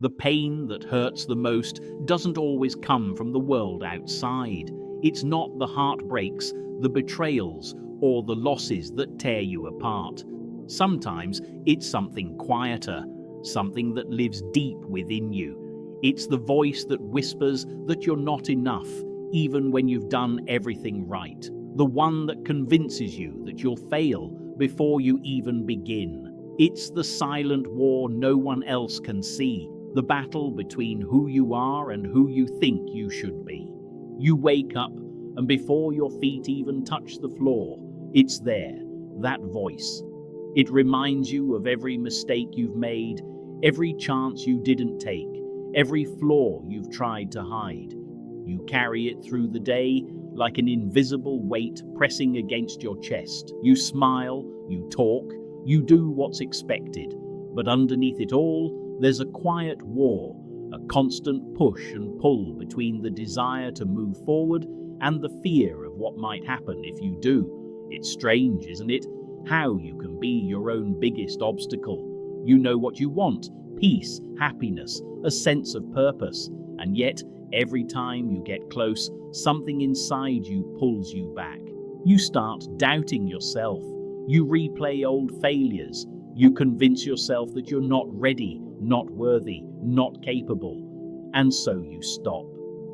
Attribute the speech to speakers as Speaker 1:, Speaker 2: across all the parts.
Speaker 1: The pain that hurts the most doesn't always come from the world outside. It's not the heartbreaks, the betrayals, or the losses that tear you apart. Sometimes it's something quieter, something that lives deep within you. It's the voice that whispers that you're not enough, even when you've done everything right. The one that convinces you that you'll fail before you even begin. It's the silent war no one else can see, the battle between who you are and who you think you should be. You wake up, and before your feet even touch the floor, it's there, that voice. It reminds you of every mistake you've made, every chance you didn't take, every flaw you've tried to hide. You carry it through the day like an invisible weight pressing against your chest. You smile, you talk, you do what's expected, but underneath it all, there's a quiet war, a constant push and pull between the desire to move forward and the fear of what might happen if you do. It's strange, isn't it? How you can be your own biggest obstacle. You know what you want: peace, happiness, a sense of purpose, and yet every time you get close, something inside you pulls you back. You start doubting yourself. You replay old failures. You convince yourself that you're not ready, not worthy, not capable. And so you stop.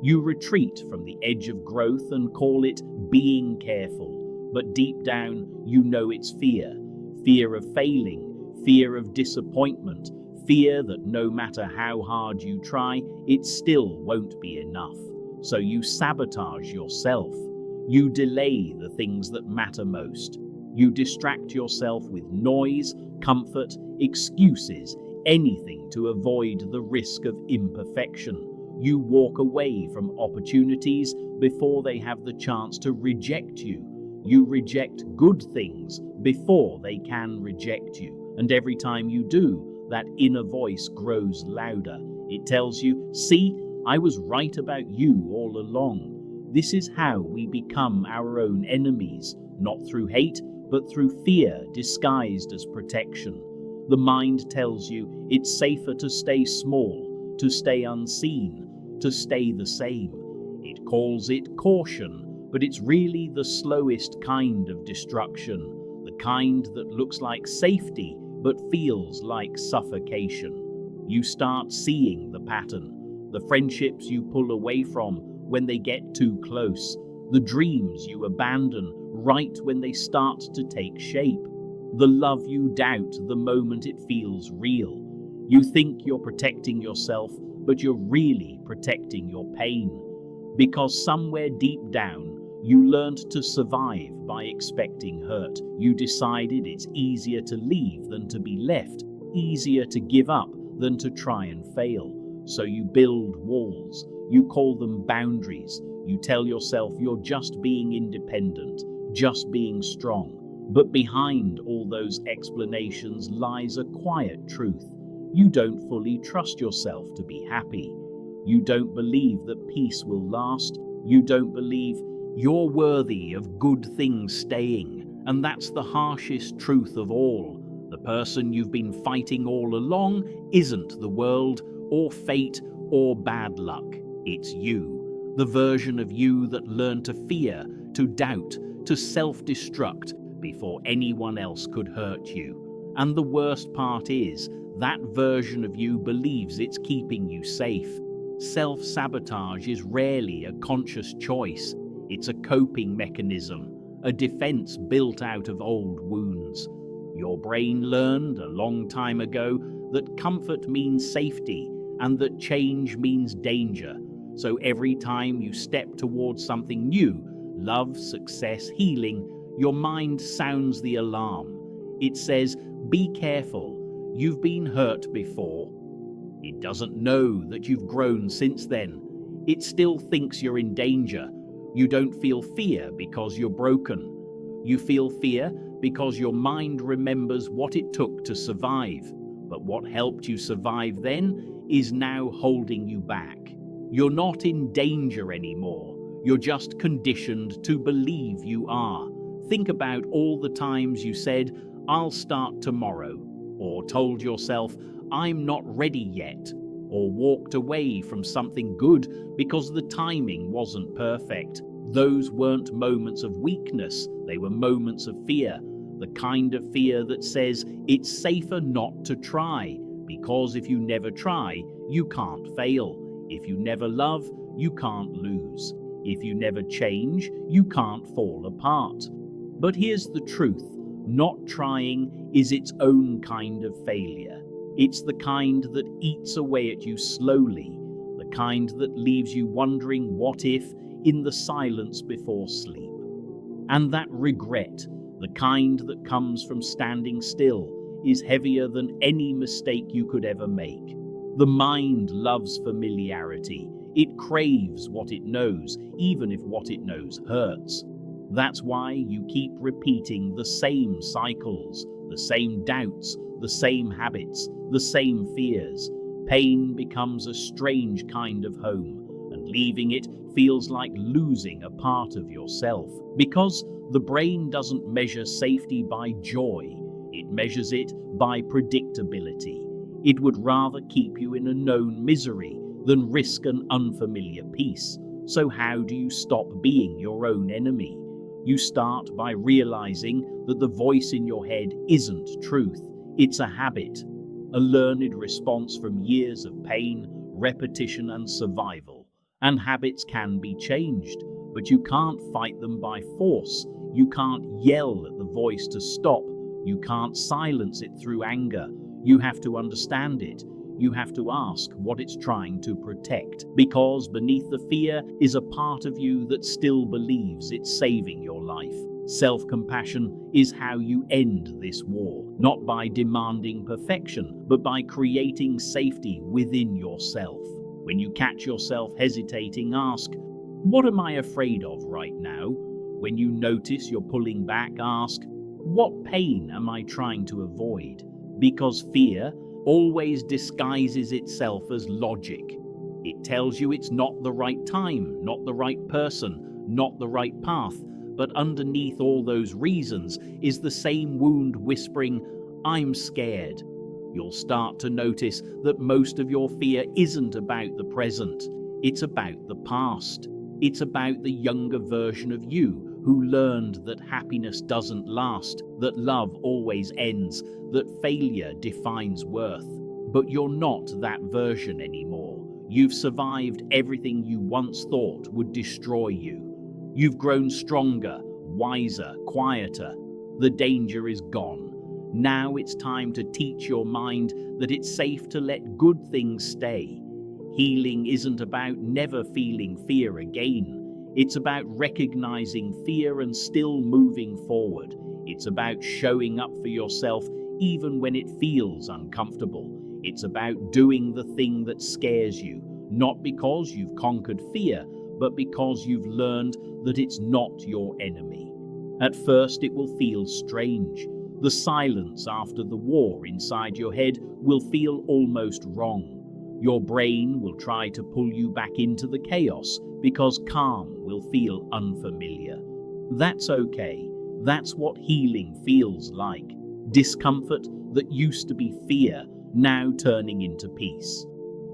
Speaker 1: You retreat from the edge of growth and call it being careful. But deep down, you know it's fear. Fear of failing, fear of disappointment, fear that no matter how hard you try, it still won't be enough. So you sabotage yourself. You delay the things that matter most. You distract yourself with noise, comfort, excuses, anything to avoid the risk of imperfection. You walk away from opportunities before they have the chance to reject you. You reject good things before they can reject you. And every time you do, that inner voice grows louder. It tells you, "See, I was right about you all along." This is how we become our own enemies, not through hate, but through fear disguised as protection. The mind tells you it's safer to stay small, to stay unseen, to stay the same. It calls it caution, but it's really the slowest kind of destruction, the kind that looks like safety but feels like suffocation. You start seeing the pattern, the friendships you pull away from when they get too close, the dreams you abandon right when they start to take shape, the love you doubt the moment it feels real. You think you're protecting yourself, but you're really protecting your pain. Because somewhere deep down, you learned to survive by expecting hurt. You decided it's easier to leave than to be left, easier to give up than to try and fail. So you build walls, you call them boundaries. You tell yourself you're just being independent, just being strong. But behind all those explanations lies a quiet truth. You don't fully trust yourself to be happy. You don't believe that peace will last. You don't believe you're worthy of good things staying. And that's the harshest truth of all. The person you've been fighting all along isn't the world, or fate, or bad luck. It's you, the version of you that learned to fear, to doubt, to self-destruct before anyone else could hurt you. And the worst part is, that version of you believes it's keeping you safe. Self-sabotage is rarely a conscious choice. It's a coping mechanism, a defense built out of old wounds. Your brain learned a long time ago that comfort means safety and that change means danger. So every time you step towards something new, love, success, healing, your mind sounds the alarm. It says, "Be careful, you've been hurt before." It doesn't know that you've grown since then. It still thinks you're in danger. You don't feel fear because you're broken. You feel fear because your mind remembers what it took to survive. But what helped you survive then is now holding you back. You're not in danger anymore. You're just conditioned to believe you are. Think about all the times you said, "I'll start tomorrow," or told yourself, "I'm not ready yet." or walked away from something good because the timing wasn't perfect. Those weren't moments of weakness, they were moments of fear. The kind of fear that says it's safer not to try, because if you never try, you can't fail. If you never love, you can't lose. If you never change, you can't fall apart. But here's the truth. Not trying is its own kind of failure. It's the kind that eats away at you slowly, the kind that leaves you wondering what if in the silence before sleep. And that regret, the kind that comes from standing still, is heavier than any mistake you could ever make. The mind loves familiarity. It craves what it knows, even if what it knows hurts. That's why you keep repeating the same cycles, the same doubts, the same habits, the same fears. Pain becomes a strange kind of home, and leaving it feels like losing a part of yourself. Because the brain doesn't measure safety by joy, it measures it by predictability. It would rather keep you in a known misery than risk an unfamiliar peace. So how do you stop being your own enemy? You start by realizing that the voice in your head isn't truth. It's a habit, a learned response from years of pain, repetition, and survival. And habits can be changed, but you can't fight them by force. You can't yell at the voice to stop. You can't silence it through anger. You have to understand it. You have to ask what it's trying to protect, because beneath the fear is a part of you that still believes it's saving your life. Self-compassion is how you end this war, not by demanding perfection, but by creating safety within yourself. When you catch yourself hesitating, ask, what am I afraid of right now? When you notice you're pulling back, ask, what pain am I trying to avoid? Because fear always disguises itself as logic. It tells you it's not the right time, not the right person, not the right path, but underneath all those reasons is the same wound whispering, I'm scared. You'll start to notice that most of your fear isn't about the present, it's about the past. It's about the younger version of you who learned that happiness doesn't last, that love always ends, that failure defines worth. But you're not that version anymore. You've survived everything you once thought would destroy you. You've grown stronger, wiser, quieter. The danger is gone. Now it's time to teach your mind that it's safe to let good things stay. Healing isn't about never feeling fear again. It's about recognizing fear and still moving forward. It's about showing up for yourself even when it feels uncomfortable. It's about doing the thing that scares you, not because you've conquered fear, but because you've learned that it's not your enemy. At first, it will feel strange. The silence after the war inside your head will feel almost wrong. Your brain will try to pull you back into the chaos because calm will feel unfamiliar. That's okay. That's what healing feels like. Discomfort that used to be fear, now turning into peace.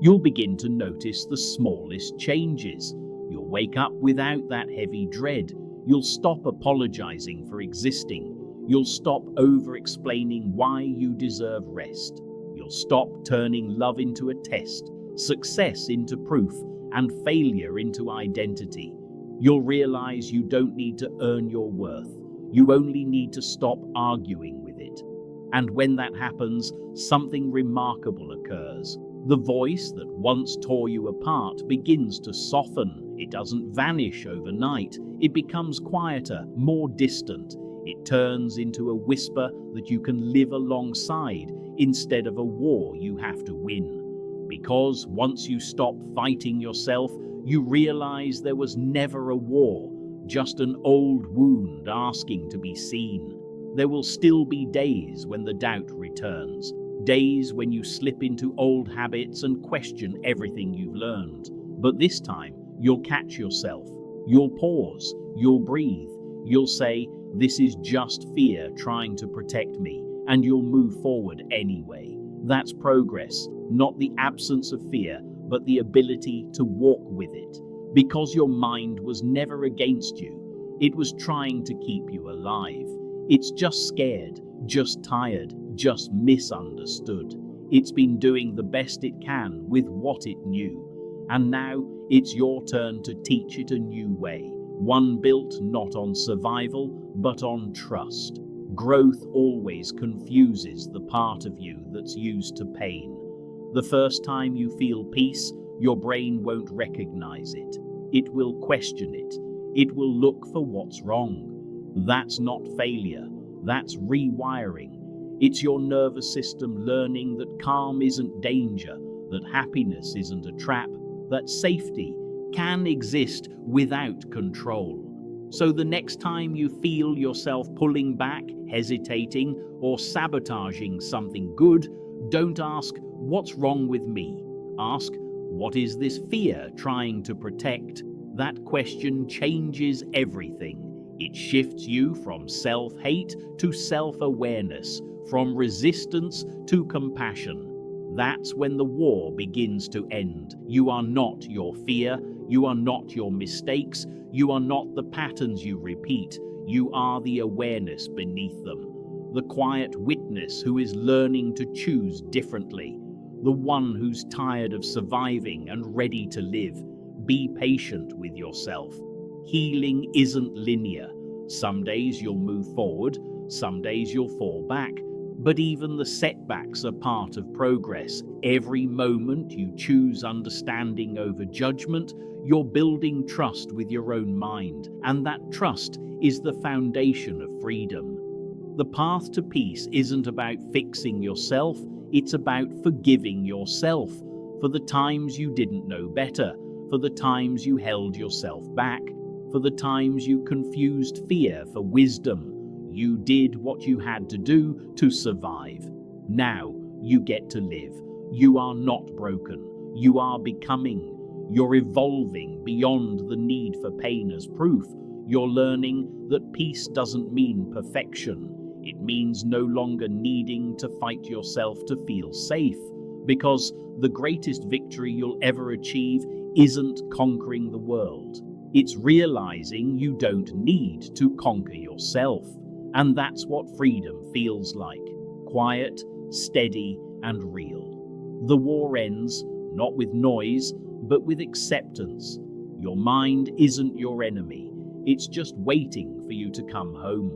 Speaker 1: You'll begin to notice the smallest changes. You'll wake up without that heavy dread. You'll stop apologizing for existing. You'll stop over-explaining why you deserve rest. You'll stop turning love into a test, success into proof, and failure into identity. You'll realize you don't need to earn your worth. You only need to stop arguing with it. And when that happens, something remarkable occurs. The voice that once tore you apart begins to soften. It doesn't vanish overnight. It becomes quieter, more distant. It turns into a whisper that you can live alongside instead of a war you have to win. Because once you stop fighting yourself, you realize there was never a war, just an old wound asking to be seen. There will still be days when the doubt returns, days when you slip into old habits and question everything you've learned. But this time, you'll catch yourself. You'll pause. You'll breathe. You'll say, "This is just fear trying to protect me," and you'll move forward anyway. That's progress, not the absence of fear, but the ability to walk with it. Because your mind was never against you, it was trying to keep you alive. It's just scared, just tired, just misunderstood. It's been doing the best it can with what it knew. And now it's your turn to teach it a new way, one built not on survival, but on trust. Growth always confuses the part of you that's used to pain. The first time you feel peace, your brain won't recognize it. It will question it. It will look for what's wrong. That's not failure. That's rewiring. It's your nervous system learning that calm isn't danger, that happiness isn't a trap, that safety can exist without control. So the next time you feel yourself pulling back, hesitating, or sabotaging something good, don't ask, "What's wrong with me?" Ask, "What is this fear trying to protect?" That question changes everything. It shifts you from self-hate to self-awareness, from resistance to compassion. That's when the war begins to end. You are not your fear. You are not your mistakes. You are not the patterns you repeat. You are the awareness beneath them. The quiet witness who is learning to choose differently. The one who's tired of surviving and ready to live. Be patient with yourself. Healing isn't linear. Some days you'll move forward, some days you'll fall back. But even the setbacks are part of progress. Every moment you choose understanding over judgment, you're building trust with your own mind, and that trust is the foundation of freedom. The path to peace isn't about fixing yourself, it's about forgiving yourself for the times you didn't know better, for the times you held yourself back, for the times you confused fear for wisdom. You did what you had to do to survive. Now you get to live. You are not broken. You are becoming. You're evolving beyond the need for pain as proof. You're learning that peace doesn't mean perfection. It means no longer needing to fight yourself to feel safe. Because the greatest victory you'll ever achieve isn't conquering the world. It's realizing you don't need to conquer yourself. And that's what freedom feels like. Quiet, steady, and real. The war ends, not with noise, but with acceptance. Your mind isn't your enemy. It's just waiting for you to come home.